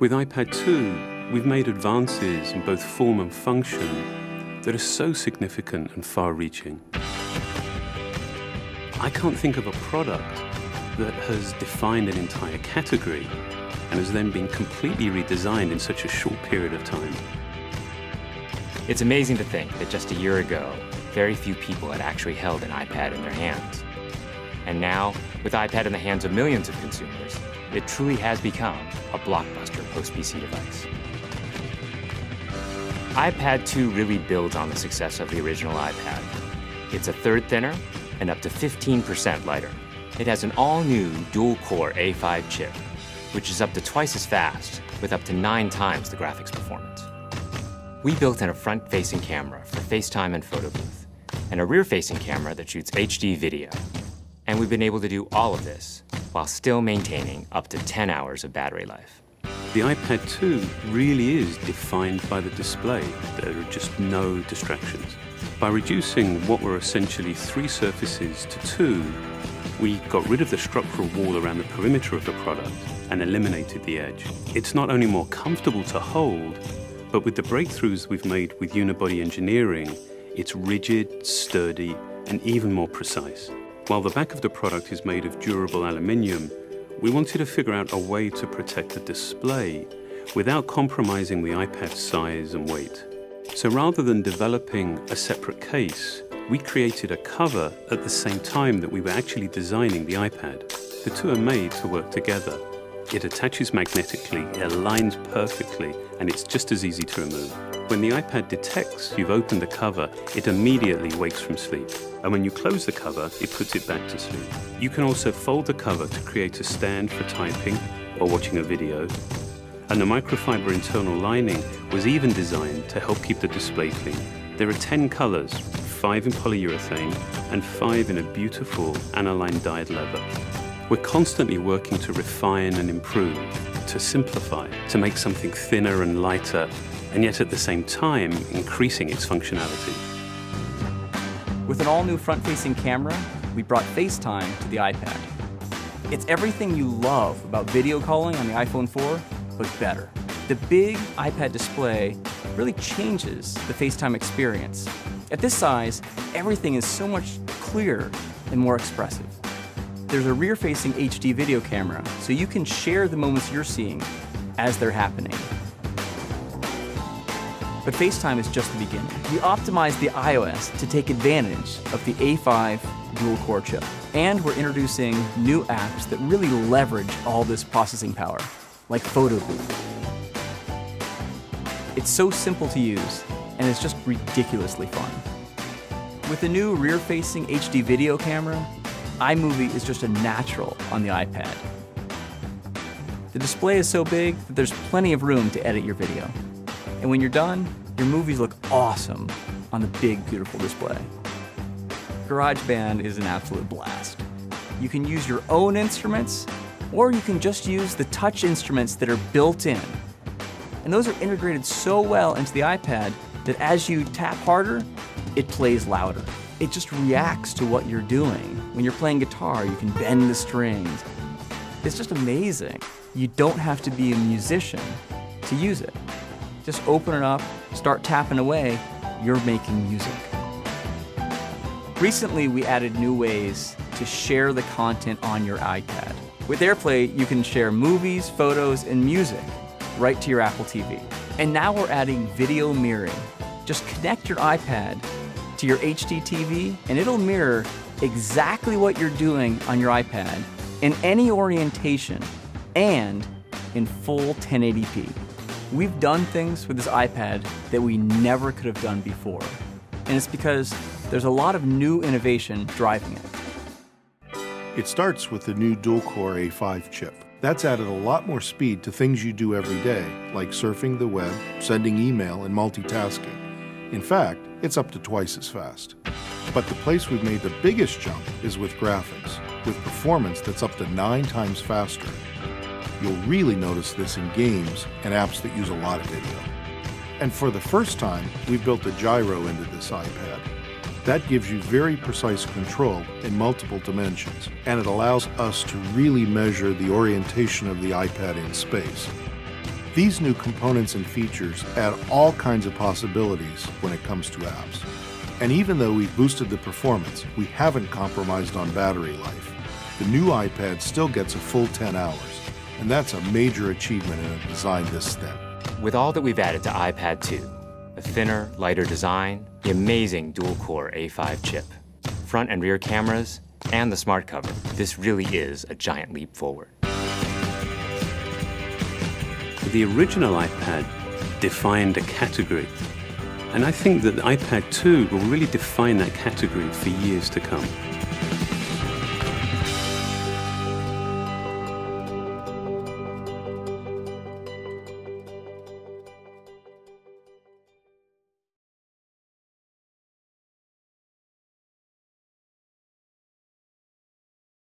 With iPad 2, we've made advances in both form and function that are so significant and far-reaching. I can't think of a product that has defined an entire category and has then been completely redesigned in such a short period of time. It's amazing to think that just a year ago, very few people had actually held an iPad in their hands. And now, with iPad in the hands of millions of consumers, it truly has become a blockbuster post-PC device. iPad 2 really builds on the success of the original iPad. It's a third thinner and up to 15% lighter. It has an all-new dual-core A5 chip, which is up to twice as fast, with up to 9 times the graphics performance. We built in a front-facing camera for FaceTime and photo booth, and a rear-facing camera that shoots HD video. And we've been able to do all of this while still maintaining up to 10 hours of battery life. The iPad 2 really is defined by the display. There are just no distractions. By reducing what were essentially 3 surfaces to 2, we got rid of the structural wall around the perimeter of the product and eliminated the edge. It's not only more comfortable to hold, but with the breakthroughs we've made with unibody engineering, it's rigid, sturdy, and even more precise. While the back of the product is made of durable aluminium, we wanted to figure out a way to protect the display without compromising the iPad's size and weight. So rather than developing a separate case, we created a cover at the same time that we were actually designing the iPad. The two are made to work together. It attaches magnetically, it aligns perfectly, and it's just as easy to remove. When the iPad detects you've opened the cover, it immediately wakes from sleep. And when you close the cover, it puts it back to sleep. You can also fold the cover to create a stand for typing or watching a video. And the microfiber internal lining was even designed to help keep the display clean. There are 10 colors, 5 in polyurethane and 5 in a beautiful aniline dyed leather. We're constantly working to refine and improve, to simplify, to make something thinner and lighter, and yet at the same time, increasing its functionality. With an all-new front-facing camera, we brought FaceTime to the iPad. It's everything you love about video calling on the iPhone 4, but better. The big iPad display really changes the FaceTime experience. At this size, everything is so much clearer and more expressive. There's a rear-facing HD video camera, so you can share the moments you're seeing as they're happening. But FaceTime is just the beginning. We optimized the iOS to take advantage of the A5 dual-core chip. And we're introducing new apps that really leverage all this processing power, like Photo Booth. It's so simple to use, and it's just ridiculously fun. With the new rear-facing HD video camera, iMovie is just a natural on the iPad. The display is so big that there's plenty of room to edit your video. And when you're done, your movies look awesome on the big, beautiful display. GarageBand is an absolute blast. You can use your own instruments, or you can just use the touch instruments that are built in. And those are integrated so well into the iPad that as you tap harder, it plays louder. It just reacts to what you're doing. When you're playing guitar, you can bend the strings. It's just amazing. You don't have to be a musician to use it. Just open it up, start tapping away, you're making music. Recently, we added new ways to share the content on your iPad. With AirPlay, you can share movies, photos, and music right to your Apple TV. And now we're adding video mirroring. Just connect your iPad to your HD TV, and it'll mirror exactly what you're doing on your iPad in any orientation and in full 1080p. We've done things with this iPad that we never could have done before. And it's because there's a lot of new innovation driving it. It starts with the new dual-core A5 chip. That's added a lot more speed to things you do every day, like surfing the web, sending email, and multitasking. In fact, it's up to twice as fast. But the place we've made the biggest jump is with graphics, with performance that's up to 9 times faster. You'll really notice this in games and apps that use a lot of video. And for the first time, we've built a gyro into this iPad. That gives you very precise control in multiple dimensions, and it allows us to really measure the orientation of the iPad in space. These new components and features add all kinds of possibilities when it comes to apps. And even though we've boosted the performance, we haven't compromised on battery life. The new iPad still gets a full 10 hours, and that's a major achievement in a design this thin. With all that we've added to iPad 2, a thinner, lighter design, the amazing dual-core A5 chip, front and rear cameras, and the smart cover, this really is a giant leap forward. The original iPad defined a category, and I think that the iPad 2 will really define that category for years to come.